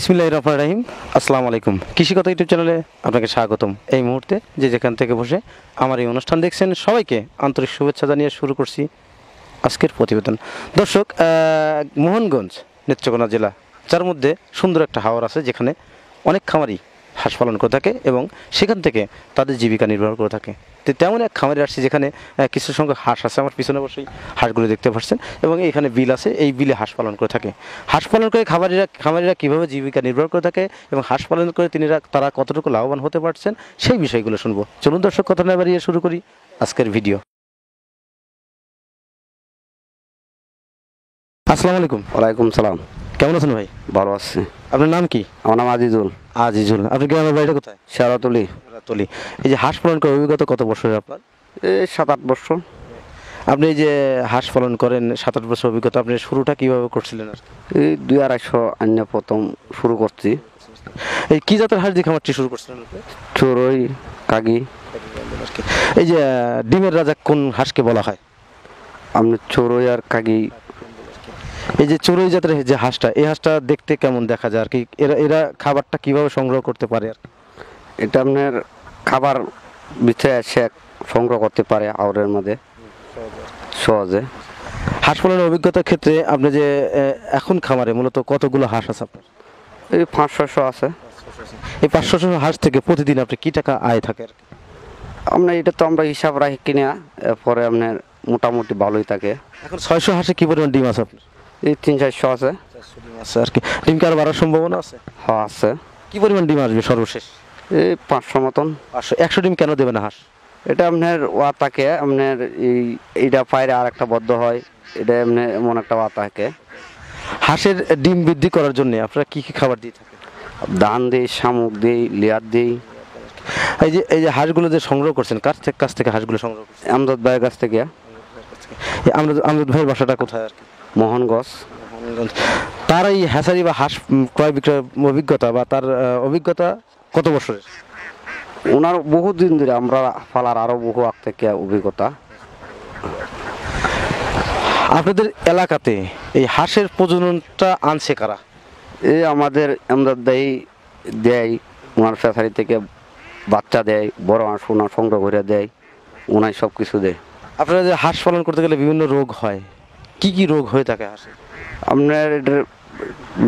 বিসমিল্লাহির রহমানির রহিম। আসসালামু আলাইকুম। কৃষিকথা ইউটিউব চ্যানেলে আপনাকে স্বাগতম। এই মুহূর্তে যে যেখান থেকে বসে আমার এই অনুষ্ঠান দেখছেন সবাইকে আন্তরিক শুভেচ্ছা জানিয়ে শুরু করছি আজকের প্রতিবেদন। দর্শক, মোহনগঞ্জ নেত্রকোনা জেলা, যার মধ্যে সুন্দর একটা হাওর আছে, যেখানে অনেক খামারি হাঁস পালন করে থাকে এবং সেখান থেকে তাদের জীবিকা নির্বাহ করে থাকে। তো তেমন এক খামারে আসছে যেখানে কিছু সংখ্যক হাঁস আছে। আমার পিছনে অবশ্যই হাঁসগুলো দেখতে পাচ্ছেন এবং এইখানে বিল আছে, এই বিলে হাঁস পালন করে থাকে। হাঁস পালন করে খামারিরা কীভাবে জীবিকা নির্বাহ করে থাকে এবং হাঁস পালন করে তারা কতটুকু লাভবান হতে পারছেন সেই বিষয়গুলো শুনবো। চলুন দর্শক, কথা না বাড়িয়ে শুরু করি আজকের ভিডিও। আসসালামু আলাইকুম। ওয়ালাইকুম সালাম। কেমন আছেন ভাই? ভালো আছি। আপনার নাম কি? আমার নাম আজিজুল। আজিজুল। আপনার গ্রামের বাড়িটা কোথায়? শেরাতলি। তলি। এই যে হাঁস পালন করার অভিজ্ঞতা কত বছরের আপনার? এই 7-8 বছর। আপনি এই যে হাঁস পালন করেন 7-8 বছর অভিজ্ঞতা, আপনি শুরুটা কিভাবে করছিলেন? আর এই 200-250 আন্য প্রথম শুরু করছি। এই কি জাতের হাঁস দিয়ে খামারটি শুরু করছিলেন আপনি? চড়ুই, কাগি। এই যে ডিমের রাজা কোন হাঁসকে বলা হয়? আপনি চড়ুই আর কাগি। এই যে চড়ুই জাতের যে হাঁসটা, এই হাঁসটা দেখতে কেমন দেখা যায় আর কি? এরা খাবারটা কিভাবে সংগ্রহ করতে পারে? আর এটা আপনার খাবার ভিতরে এসে সংগ্রহ করতে পারে আউরের মধ্যে সহজে। হাঁস পালনের অভিজ্ঞতার ক্ষেত্রে আপনি যে এখন খামারে মূলত কতগুলো হাঁস আছে আপনার? এই 500-600 আছে। এই 500 হাঁস থেকে প্রতিদিন আপনি কি টাকা আয় থাকে? আর আপনার এটা তো আমরা হিসাব রাখি কিনা, এরপরে আপনার মোটামুটি ভালোই থাকে। এখন 600 হাঁসে কি পরিমাণ ডিম আছে আপনার? এই 300-400 আছে। আচ্ছা, আর কি ডিম কি আরো বাড়ার সম্ভাবনা আছে? হ্যাঁ আছে। কি পরিমাণ ডিম আসবে সর্বশেষ? এই 500 মতন। 100 ডিম কেন দেবে না হাঁস? এটা আপনার ওয়া থাকে, আপনার এইটা পায়রে আর একটা বদ্ধ হয়, এটা এমনি এমন একটা ওয়া থাকে। হাঁসের ডিম বৃদ্ধি করার জন্য আপনারা কি কি খাবার দিয়ে থাকেন? ধান দিই, শামুক দিই, লেয়ার দিই। এই যে হাঁসগুলো যে সংগ্রহ করছেন, কাছ থেকে হাঁসগুলো সংগ্রহ করছেন? আমদাদ ভাইয়ের কাছ থেকে। আমজাদ ভাইয়ের বাসাটা কোথায়? আর কি মোহনগঞ্জ। তার এই হ্যাচারি বা হাঁস ক্রয় বিক্রয় অভিজ্ঞতা বা তার অভিজ্ঞতা কত বছরের? ওনার বহু দিন ধরে, আমরা ফালার আরো বহু আগ থেকে অভিজ্ঞতা। আপনাদের এলাকাতে এই হাঁসের প্রজননটা আনছে কারা? এই আমাদের আমদাদ ভাই দেয়, ওনার ফ্যাসারি থেকে বাচ্চা দেয়, বড় হাঁস ওনার সংগ্রহ করে দেয়, ওনাই সব কিছু দেয়। আপনারা যে হাঁস পালন করতে গেলে বিভিন্ন রোগ হয়, কি কি রোগ হয়ে থাকে হাঁসের? আপনার এটার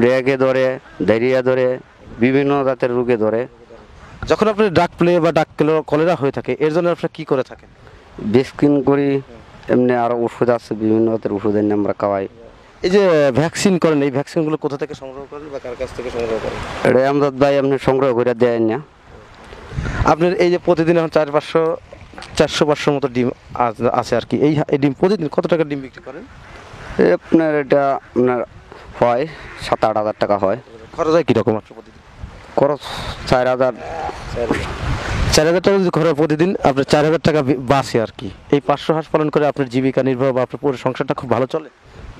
রেগে ধরে, ডায়রিয়া ধরে, বিভিন্ন জাতের রোগে ধরে। যখন আপনার ডাক প্লে বা কলেরা হয়ে থাকে, এর জন্য আপনারা কি করে থাকেন? ভ্যাকসিন করি, এমনি আরো ওষুধ আছে, বিভিন্ন জাতের ওষুধ এনে আমরা খাওয়াই। এই যে ভ্যাকসিন করেন, এই ভ্যাকসিনগুলো কোথা থেকে সংগ্রহ করেন বা কার কাছ থেকে সংগ্রহ করেন? এটা আমদাদ ভাই আপনি সংগ্রহ করে দেয় না। আপনার এই যে প্রতিদিন এখন 400-500 মতো ডিম আছে আর কি, এই ডিম প্রতিদিন কত টাকা ডিম বিক্রি করেন? আপনার এটা আপনার হয় 7-8 হাজার টাকা হয়। খরচ হয় কীরকম আপনার প্রতিদিন? খরচ 4,000। 4,000 টাকা যদি খরচ প্রতিদিন, আপনার 4,000 টাকা বাঁচে আর কি। এই 500 হাঁস পালন করে আপনার জীবিকা নির্বাহ বা আপনার পুরো সংসারটা খুব ভালো চলে?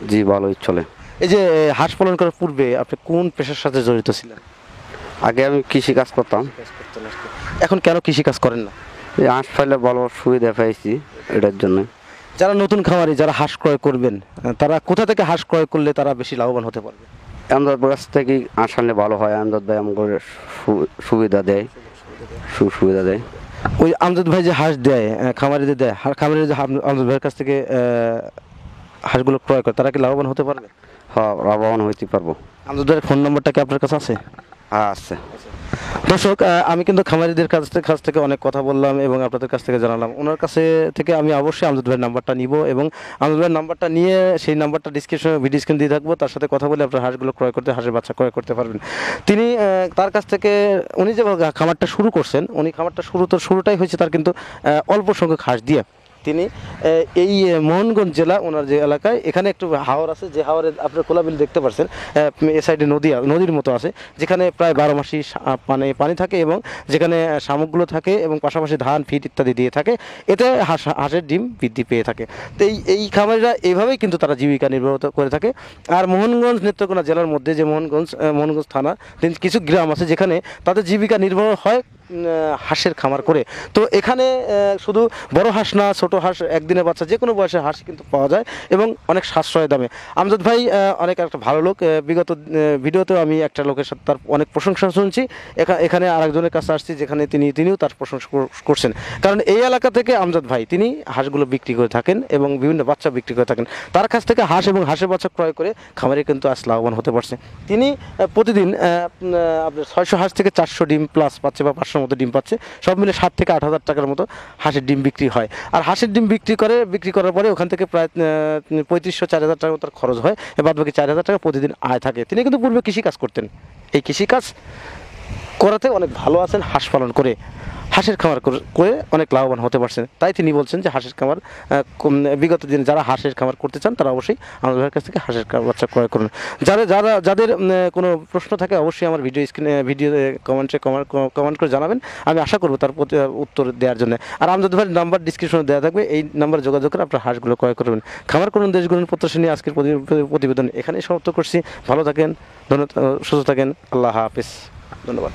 জি, ভালোই চলে। এই যে হাঁস পালন করার পূর্বে আপনি কোন পেশার সাথে জড়িত ছিলেন? আগে আমি কৃষি কাজ করতাম। এখন কেন কৃষি কাজ করেন না? এই হাঁস পাইলে ভালো সুবিধা পাইছি, এটার জন্য। যারা নতুন খামারি, যারা হাঁস ক্রয় করবেন, তারা কোথা থেকে হাঁস ক্রয় করলে তারা বেশি লাভবান হতে পারবে? আমদাদ কাছ থেকে হাঁস আনলে ভালো হয়। আমদাদ ভাই আমাকে সুবিধা দেয়, সুবিধা দেয়। ওই আমজাদ ভাই যে হাঁস দেয় খামারিদের দেয়, খামারিদের যে আমজাদ ভাইয়ের কাছ থেকে হাঁসগুলো ক্রয় করে, তারা কি লাভবান হতে পারবে? হ্যাঁ, লাভবান হইতে পারবো। আমজাদ ভাইয়ের ফোন নম্বরটা কি আপনার কাছে আছে? হ্যাঁ আছে। দর্শক, আমি কিন্তু খামারিদের কাছ থেকে অনেক কথা বললাম এবং আপনাদের কাছ থেকে জানালাম। ওনার কাছে থেকে আমি অবশ্যই আমজাদ ভাইয়ের নাম্বারটা নিব এবং আমজাদ ভাইয়ের নাম্বারটা নিয়ে সেই নাম্বারটা ভিডিও স্ক্রিন দিয়ে থাকবো, তার সাথে কথা বলে আপনার হাঁসগুলো হাঁসের বাচ্চা ক্রয় করতে পারবেন। তিনি তার কাছ থেকে, উনি যে খামারটা শুরু করছেন, উনি খামারটা শুরুটাই হয়েছে তার কিন্তু অল্প সংখ্যক হাঁস দিয়ে। তিনি এই মোহনগঞ্জ জেলা, ওনার যে এলাকায়, এখানে একটু হাওর আছে, যে হাওরে আপনার কোলাবিল দেখতে পাচ্ছেন, এ সাইডে নদীর মতো আছে, যেখানে প্রায় 12 মাসই পানি থাকে এবং যেখানে শামুকগুলো থাকে এবং পাশাপাশি ধান ফিট ইত্যাদি দিয়ে থাকে। এতে হাঁসের ডিম বৃদ্ধি পেয়ে থাকে। তো এই খামারিরা এইভাবেই কিন্তু তারা জীবিকা নির্বাহ করে থাকে। আর মোহনগঞ্জ নেত্রকোনা জেলার মধ্যে যে মোহনগঞ্জ থানা কিছু গ্রাম আছে, যেখানে তাদের জীবিকা নির্বাহ হয় হাঁসের খামার করে। তো এখানে শুধু বড় হাঁস না, ছোট হাঁস, একদিনের বাচ্চা, যে কোনো বয়সের হাঁস কিন্তু পাওয়া যায় এবং অনেক সাশ্রয় দামে। আমজাদ ভাই অনেক একটা ভালো লোক। বিগত ভিডিওতেও আমি একটা লোকের সাথে তার অনেক প্রশংসা শুনছি। এখানে আরেকজনের কাছে আসছি যেখানে তিনিও তার প্রশংসা করছেন, কারণ এই এলাকা থেকে আমজাদ ভাই তিনি হাঁসগুলো বিক্রি করে থাকেন এবং বিভিন্ন বাচ্চা বিক্রি করে থাকেন। তার কাছ থেকে হাঁস এবং হাঁসের বাচ্চা ক্রয় করে খামারে কিন্তু আজ লাভবান হতে পারছে। তিনি প্রতিদিন আপনার 600 হাঁস থেকে 400 ডিম প্লাস পাচ্ছে বা 500 মতো ডিম পাচ্ছে। সব মিলে 7 থেকে 8 হাজার টাকার মতো হাঁসের ডিম বিক্রি হয়। আর হাঁসের ডিম বিক্রি করার পরে ওখান থেকে প্রায় 3500-4000 টাকা তার খরচ হয়, বাদ বাকি 4000 টাকা প্রতিদিন আয় থাকে। তিনি কিন্তু পূর্বে কৃষিকাজ করতেন। এই কৃষিকাজ করাতে অনেক ভালো আছেন, হাঁস পালন করে হাঁসের খামার করে অনেক লাভবান হতে পারছেন। তাই তিনি বলছেন যে হাঁসের খামার বিগত দিনে যারা হাঁসের খামার করতে চান তারা অবশ্যই আমাদের ভাইয়ের কাছ থেকে হাঁসের বাচ্চা ক্রয় করুন। যাদের কোনো প্রশ্ন থাকে অবশ্যই আমার ভিডিও কমেন্ট করে জানাবেন। আমি আশা করবো তার উত্তর দেওয়ার জন্য। আর আমাদের ভাইয়ের নাম্বার ডিসক্রিপশনে দেওয়া থাকবে, এই নাম্বারে যোগাযোগ করে আপনার হাঁসগুলো ক্রয় করবেন। খামার করুন, দেশ গড়ুন প্রত্যাশা নিয়ে আজকের প্রতিবেদন এখানেই সমাপ্ত করছি। ভালো থাকেন, ধন্যবাদ, সুস্থ থাকেন, আল্লাহ হাফিজ, ধন্যবাদ।